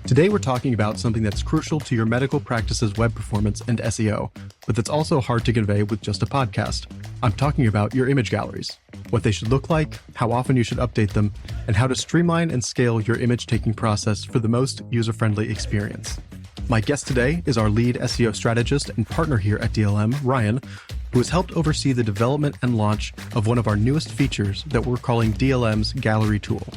Today we're talking about something that's crucial to your medical practice's web performance and SEO, but that's also hard to convey with just a podcast. I'm talking about your image galleries, what they should look like, how often you should update them, and how to streamline and scale your image taking process for the most user-friendly experience. My guest today is our lead SEO strategist and partner here at DLM, Ryan, who has helped oversee the development and launch of one of our newest features that we're calling DLM's Gallery Tool.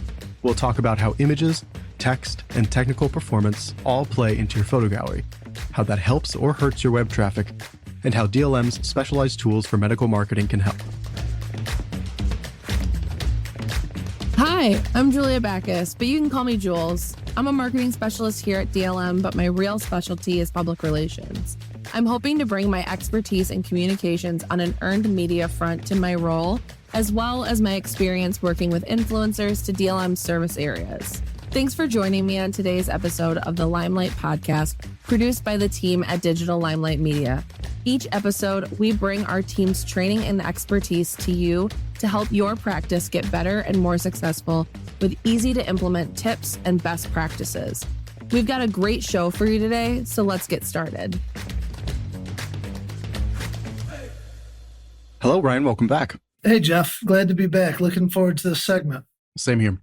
We'll talk about how images, text, and technical performance all play into your photo gallery, how that helps or hurts your web traffic, and how DLM's specialized tools for medical marketing can help. Hi, I'm Julia Backus, but you can call me Jules. I'm a marketing specialist here at DLM, but my real specialty is public relations. I'm hoping to bring my expertise in communications on an earned media front to my role, as well as my experience working with influencers to DLM's service areas. Thanks for joining me on today's episode of the Limelight podcast, produced by the team at Digital Limelight Media. Each episode, we bring our team's training and expertise to you to help your practice get better and more successful with easy-to-implement tips and best practices. We've got a great show for you today, so let's get started. Hello, Ryan. Welcome back. Hey, Jeff. Glad to be back. Looking forward to this segment. Same here.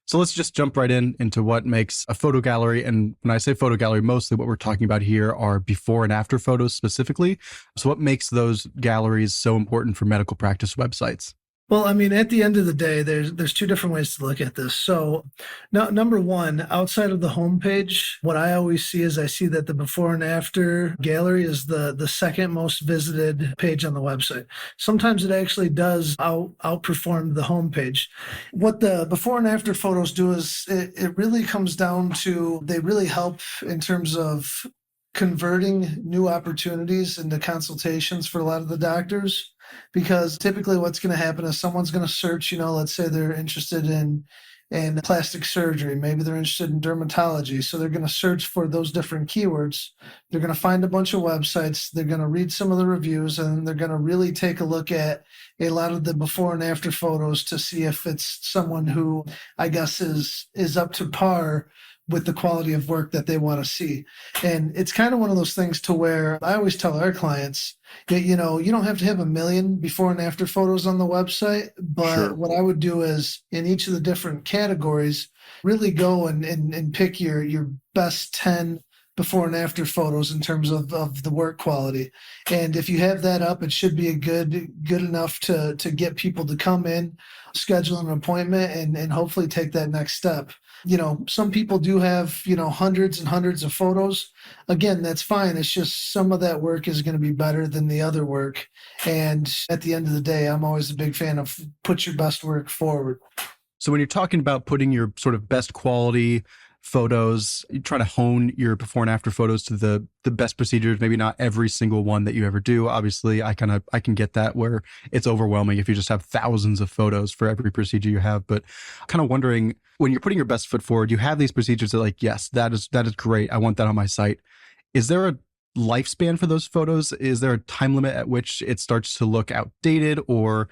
So let's just jump right into what makes a photo gallery. And when I say photo gallery, mostly what we're talking about here are before and after photos specifically. So what makes those galleries so important for medical practice websites? Well, I mean, at the end of the day, there's two different ways to look at this. So number one, outside of the homepage, what I always see is I see that the before and after gallery is the second most visited page on the website. Sometimes it actually does outperform the homepage. What the before and after photos do is it really comes down to, they really help in terms of converting new opportunities into consultations for a lot of the doctors. Because typically what's going to happen is someone's going to search, let's say they're interested in plastic surgery. Maybe they're interested in dermatology. So they're going to search for those different keywords. They're going to find a bunch of websites. They're going to read some of the reviews, and they're going to really take a look at a lot of the before and after photos to see if it's someone who I guess is up to par with the quality of work that they want to see. And it's kind of one of those things to where I always tell our clients that, you don't have to have 1 million before and after photos on the website, but sure. What I would do is in each of the different categories, really go and pick your best 10 before and after photos in terms of the work quality. And if you have that up, it should be good enough to get people to come in, schedule an appointment, and hopefully take that next step. Some people do have, hundreds and hundreds of photos. Again, that's fine. It's just some of that work is going to be better than the other work. And at the end of the day, I'm always a big fan of put your best work forward. So when you're talking about putting your sort of best quality photos, you try to hone your before and after photos to the best procedures, maybe not every single one that you ever do. Obviously, I can get that where it's overwhelming if you just have thousands of photos for every procedure you have. But kind of wondering, when you're putting your best foot forward, you have these procedures that like, yes, that is great. I want that on my site. Is there a lifespan for those photos? Is there a time limit at which it starts to look outdated, or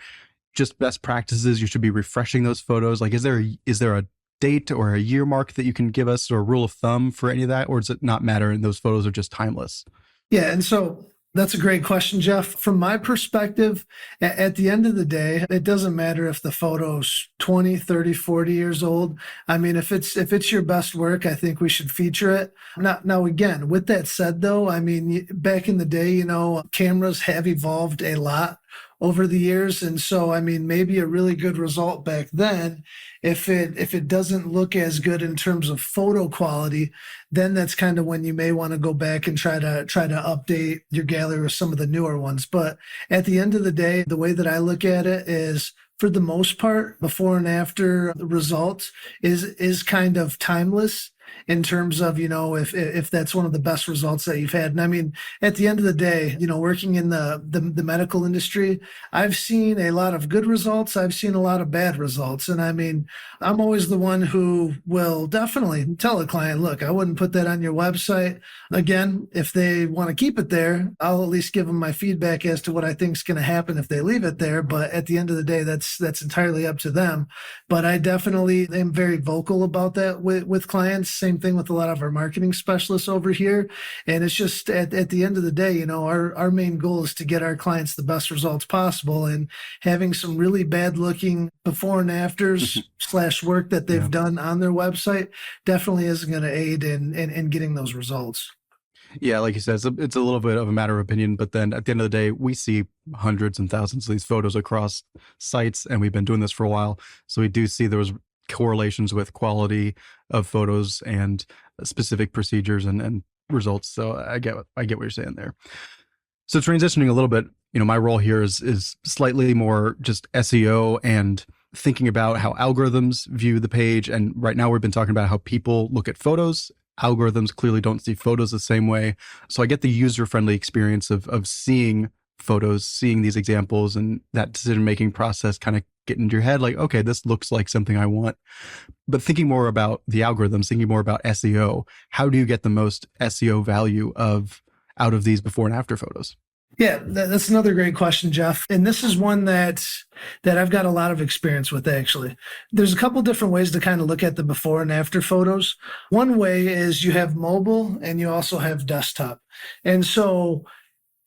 just best practices? You should be refreshing those photos. Like, is there a date or a year mark that you can give us, or a rule of thumb for any of that? Or does it not matter and those photos are just timeless? Yeah. And so that's a great question, Jeff. From my perspective, at the end of the day, it doesn't matter if the photo's 20, 30, 40 years old. I mean, if it's your best work, I think we should feature it. Now, again, with that said, though, I mean, back in the day, cameras have evolved a lot over the years. And so, I mean, maybe a really good result back then, if it doesn't look as good in terms of photo quality, then that's kind of when you may want to go back and try to update your gallery with some of the newer ones. But at the end of the day, the way that I look at it is, for the most part, before and after results is kind of timeless. in terms of, if that's one of the best results that you've had. And I mean, at the end of the day, working in the medical industry, I've seen a lot of good results. I've seen a lot of bad results. And I mean, I'm always the one who will definitely tell a client, look, I wouldn't put that on your website. Again, if they want to keep it there, I'll at least give them my feedback as to what I think is going to happen if they leave it there. But at the end of the day, that's that's entirely up to them. But I definitely am very vocal about that with clients. Same thing with a lot of our marketing specialists over here. And it's just at the end of the day, our main goal is to get our clients the best results possible. And having some really bad looking before and afters / work that they've done on their website definitely isn't going to aid in getting those results. Yeah, like you said, it's a little bit of a matter of opinion, but then at the end of the day, we see hundreds and thousands of these photos across sites, and we've been doing this for a while. So we do see those correlations with quality of photos and specific procedures and results. So I get what you're saying there. So transitioning a little bit, my role here is slightly more just SEO and thinking about how algorithms view the page. And right now we've been talking about how people look at photos. Algorithms clearly don't see photos the same way. So I get the user-friendly experience of seeing photos, seeing these examples, and that decision-making process kind of get into your head like, okay, this looks like something I want. But thinking more about the algorithms, thinking more about SEO, how do you get the most SEO value out of these before and after photos? Yeah, that's another great question, Jeff. And this is one that I've got a lot of experience with, actually. There's a couple different ways to kind of look at the before and after photos. One way is you have mobile and you also have desktop. And so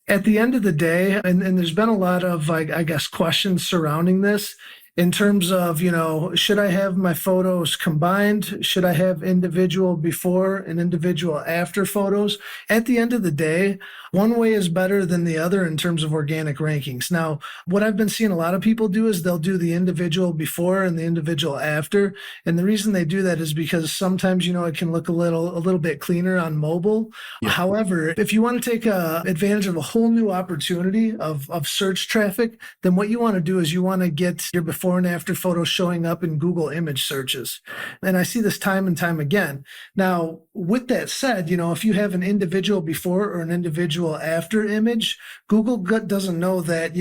at the end of the day, and there's been a lot of, I guess, questions surrounding this in terms of, should I have my photos combined? Should I have individual before and individual after photos? At the end of the day, one way is better than the other in terms of organic rankings. Now, what I've been seeing a lot of people do is they'll do the individual before and the individual after. And the reason they do that is because sometimes, it can look a little bit cleaner on mobile. Yeah. However, if you want to take advantage of a whole new opportunity of search traffic, then what you want to do is you want to get your before and after photos showing up in Google image searches. And I see this time and time again. Now, with that said, if you have an individual before or an individual after image, Google doesn't know that,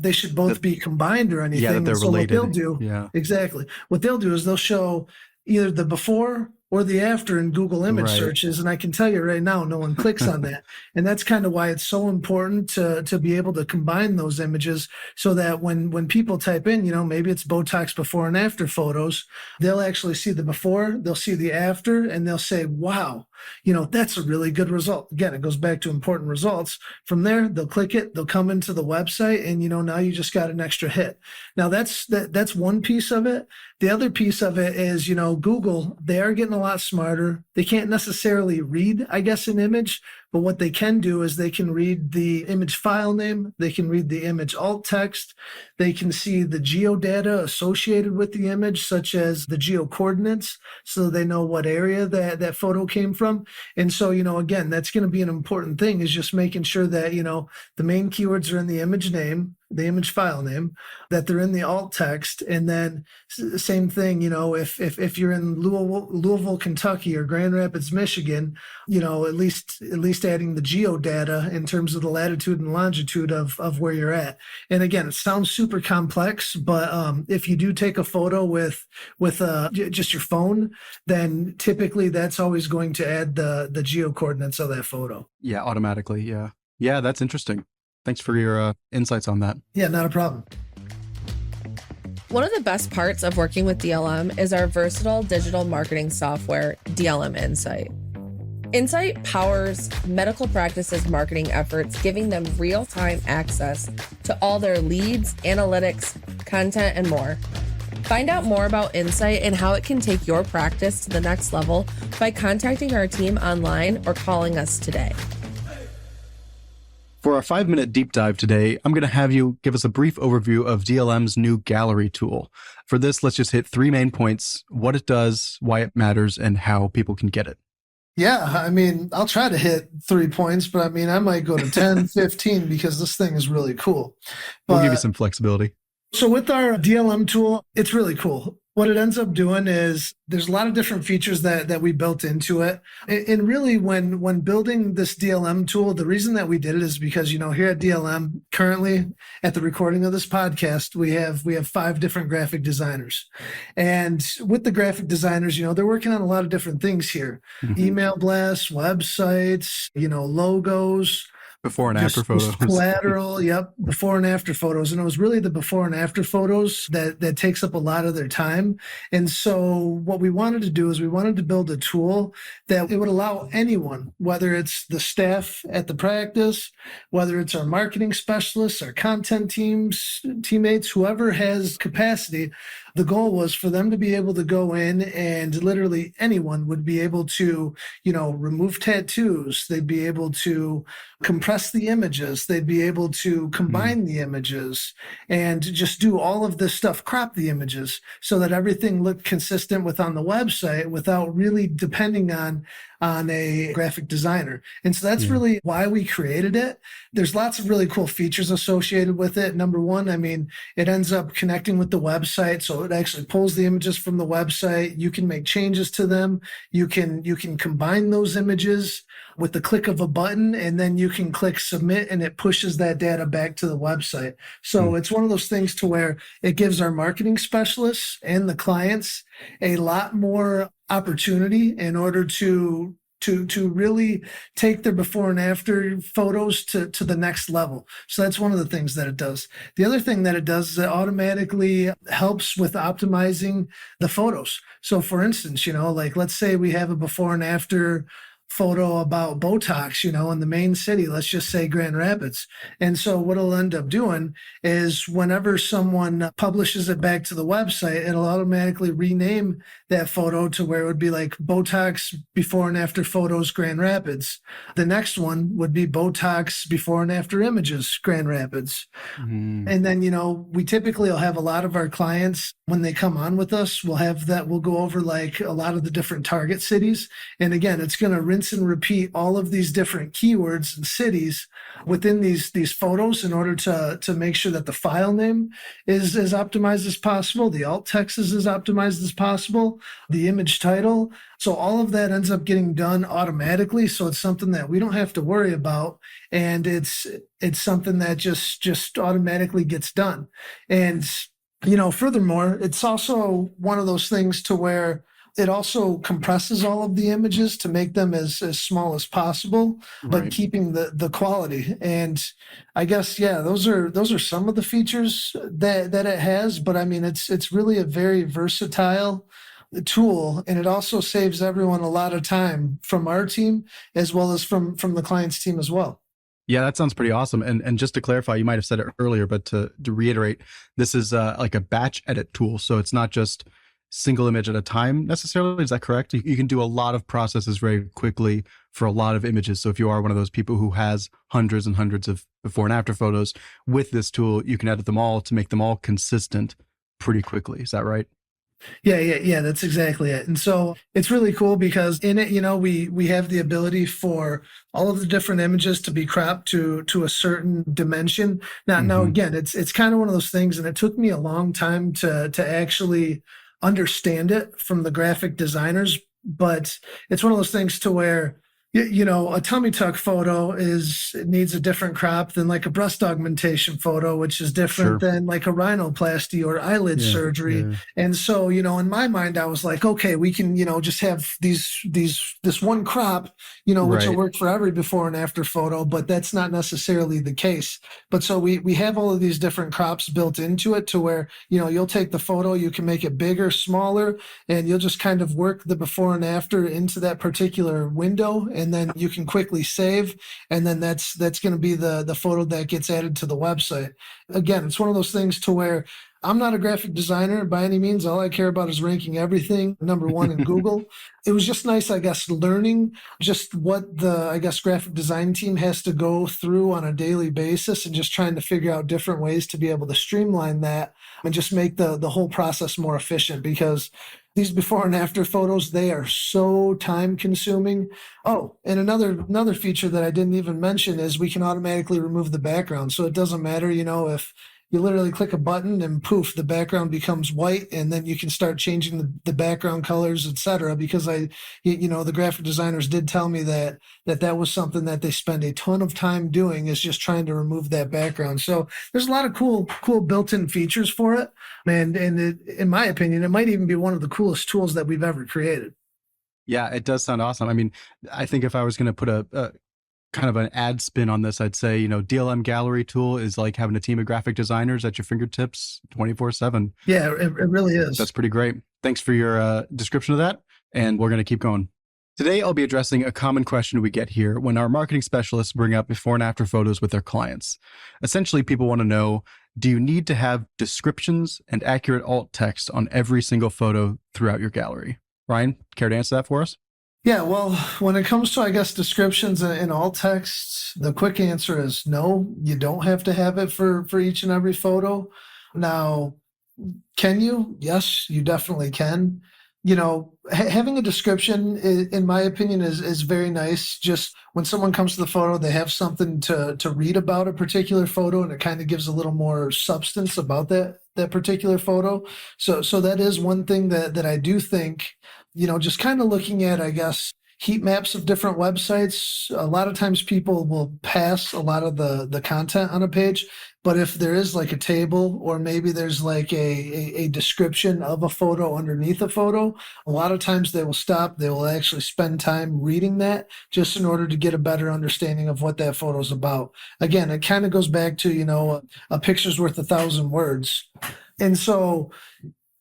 they should both be combined or anything. Yeah, that they're related. What they'll do, yeah, exactly. What they'll do is they'll show either the before or the after in Google image searches. And I can tell you right now, no one clicks on that. And that's kind of why it's so important to be able to combine those images so that when people type in, maybe it's Botox before and after photos, they'll actually see the before, they'll see the after, and they'll say, wow, that's a really good result. Again, it goes back to important results. From there, they'll click it, they'll come into the website, and now you just got an extra hit. Now that's one piece of it. The other piece of it is, Google, they are getting a lot smarter. They can't necessarily read, I guess, an image, but what they can do is they can read the image file name, they can read the image alt text, they can see the geodata associated with the image, such as the geo coordinates, so they know what area that photo came from. And so, again, that's going to be an important thing, is just making sure that, the main keywords are in the image name, the image file name, that they're in the alt text. And then same thing, if you're in Louisville, Kentucky or Grand Rapids, Michigan, at least adding the geodata in terms of the latitude and longitude of where you're at. And again, it sounds super complex, but if you do take a photo with just your phone, then typically that's always going to add the geo coordinates of that photo. Yeah, automatically. Yeah. Yeah, that's interesting. Thanks for your insights on that. Yeah, not a problem. One of the best parts of working with DLM is our versatile digital marketing software, DLM Insight. Insight powers medical practices' marketing efforts, giving them real-time access to all their leads, analytics, content, and more. Find out more about Insight and how it can take your practice to the next level by contacting our team online or calling us today. For our 5-minute deep dive today, I'm going to have you give us a brief overview of DLM's new gallery tool. For this, let's just hit 3 main points: what it does, why it matters, and how people can get it. Yeah, I'll try to hit 3 points, but I might go to 10, 15 because this thing is really cool. We'll give you some flexibility. So with our DLM tool, it's really cool. What it ends up doing is there's a lot of different features that we built into it. And really, when building this DLM tool, the reason that we did it is because, here at DLM, currently at the recording of this podcast, we have 5 different graphic designers. And with the graphic designers, they're working on a lot of different things here. Mm-hmm. Email blasts, websites, logos, Before and after Just photos. collateral. Yep. Before and after photos. And it was really the before and after photos that takes up a lot of their time. And so what we wanted to do is we wanted to build a tool that it would allow anyone, whether it's the staff at the practice, whether it's our marketing specialists, our content teammates, whoever has capacity. The goal was for them to be able to go in, and literally anyone would be able to, remove tattoos. They'd be able to compress the images. They'd be able to combine the images and just do all of this stuff, crop the images so that everything looked consistent with on the website without really depending on a graphic designer. And so that's really why we created it. There's lots of really cool features associated with it. Number one, it ends up connecting with the website. So it actually pulls the images from the website. You can make changes to them. You can combine those images with the click of a button, and then you can click submit and it pushes that data back to the website. So it's one of those things to where it gives our marketing specialists and the clients a lot more opportunity in order to really take their before and after photos to the next level. So that's one of the things that it does. The other thing that it does is it automatically helps with optimizing the photos. So for instance, let's say we have a before and after photo about Botox, in the main city, let's just say Grand Rapids. And so what it'll end up doing is whenever someone publishes it back to the website, it'll automatically rename that photo to where it would be like Botox before and after photos, Grand Rapids. The next one would be Botox before and after images, Grand Rapids. And then, we typically will have a lot of our clients when they come on with us, we'll go over like a lot of the different target cities. And again, it's going to rinse and repeat all of these different keywords and cities within these photos in order to make sure that the file name is as optimized as possible, the alt text is as optimized as possible, the image title. So all of that ends up getting done automatically. So it's something that we don't have to worry about. And it's something that just automatically gets done. And furthermore, it's also one of those things to where it also compresses all of the images to make them as small as possible, but keeping the quality. And I guess, those are some of the features that it has, but it's really a very versatile tool, and it also saves everyone a lot of time from our team as well as from the client's team as well. Yeah, that sounds pretty awesome. And just to clarify, you might have said it earlier, but to reiterate, this is like a batch edit tool. So it's not just single image at a time necessarily. Is that correct? You can do a lot of processes very quickly for a lot of images. So if you are one of those people who has hundreds and hundreds of before and after photos, with this tool, you can edit them all to make them all consistent pretty quickly. Is that right? Yeah, that's exactly it. And so it's really cool because in it, we have the ability for all of the different images to be cropped to a certain dimension. Now again, it's kind of one of those things, and it took me a long time to actually understand it from the graphic designers, but it's one of those things to where a tummy tuck photo needs a different crop than like a breast augmentation photo, which is different than like a rhinoplasty or eyelid surgery. Yeah. And so, in my mind, I was like, okay, we can, just have this one crop, which will work for every before and after photo, but that's not necessarily the case. But so we have all of these different crops built into it to where, you'll take the photo, you can make it bigger, smaller, and you'll just kind of work the before and after into that particular window. And then you can quickly save, and then that's going to be the photo that gets added to the website. Again, it's one of those things to where I'm not a graphic designer by any means. All I care about is ranking everything number one in Google. It was just nice, I guess, learning just what the, graphic design team has to go through on a daily basis, and just trying to figure out different ways to be able to streamline that and just make the whole process more efficient, because these before and after photos, they are so time consuming. Oh, and another feature that I didn't even mention is we can automatically remove the background. So it doesn't matter, if you literally click a button and poof, the background becomes white, and then you can start changing the background colors, etc. Because the graphic designers did tell me that was something that they spend a ton of time doing, is just trying to remove that background. So there's a lot of cool built-in features for it. And in my opinion, it might even be one of the coolest tools that we've ever created. Yeah, it does sound awesome. I mean, I think if I was going to put kind of an ad spin on this, I'd say, DLM gallery tool is like having a team of graphic designers at your fingertips 24/7. Yeah, it really is. That's pretty great. Thanks for your description of that. And we're going to keep going. Today, I'll be addressing a common question we get here when our marketing specialists bring up before and after photos with their clients. Essentially, people want to know, do you need to have descriptions and accurate alt text on every single photo throughout your gallery? Ryan, care to answer that for us? Yeah, well, when it comes to, I guess, descriptions in alt text, the quick answer is no, you don't have to have it for each and every photo. Now, can you? Yes, you definitely can. Having a description, in my opinion, is very nice. Just when someone comes to the photo, they have something to read about a particular photo, and it kind of gives a little more substance about that particular photo. So that is one thing that I do think, just kind of looking at, I guess, heat maps of different websites. A lot of times people will pass a lot of the content on a page, but if there is like a table, or maybe there's like a description of a photo underneath a photo, a lot of times they will stop. They will actually spend time reading that just in order to get a better understanding of what that photo is about. Again, it kind of goes back to, a picture's worth 1,000 words. And so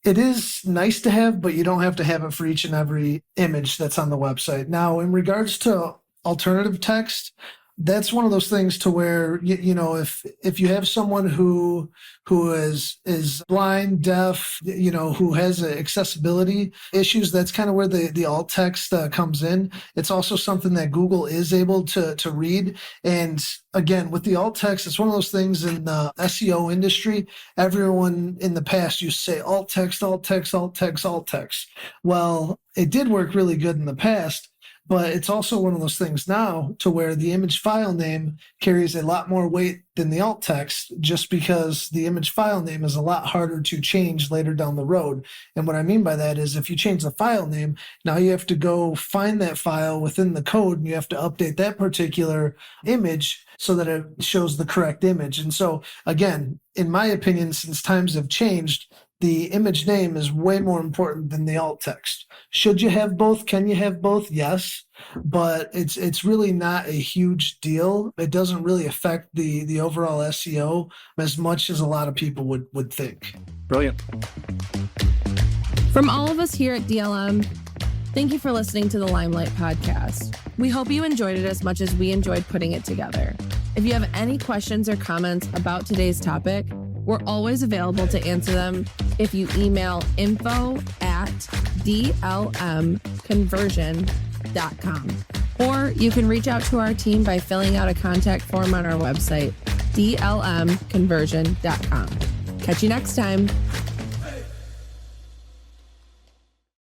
it is nice to have, but you don't have to have it for each and every image that's on the website. Now, in regards to alternative text, that's one of those things to where, if you have someone who is blind, deaf, who has accessibility issues, that's kind of where the alt text comes in. It's also something that Google is able to read. And again, with the alt text, it's one of those things in the SEO industry. Everyone in the past used to say alt text, alt text, alt text, alt text. Well, it did work really good in the past. But it's also one of those things now to where the image file name carries a lot more weight than the alt text, just because the image file name is a lot harder to change later down the road. And what I mean by that is, if you change the file name, now you have to go find that file within the code, and you have to update that particular image so that it shows the correct image. And so again, in my opinion, since times have changed, the image name is way more important than the alt text. Should you have both? Can you have both? Yes, but it's really not a huge deal. It doesn't really affect the overall SEO as much as a lot of people would think. Brilliant. From all of us here at DLM, thank you for listening to the Limelight podcast. We hope you enjoyed it as much as we enjoyed putting it together. If you have any questions or comments about today's topic, we're always available to answer them if you email info@dlmconversion.com. Or you can reach out to our team by filling out a contact form on our website, dlmconversion.com. Catch you next time.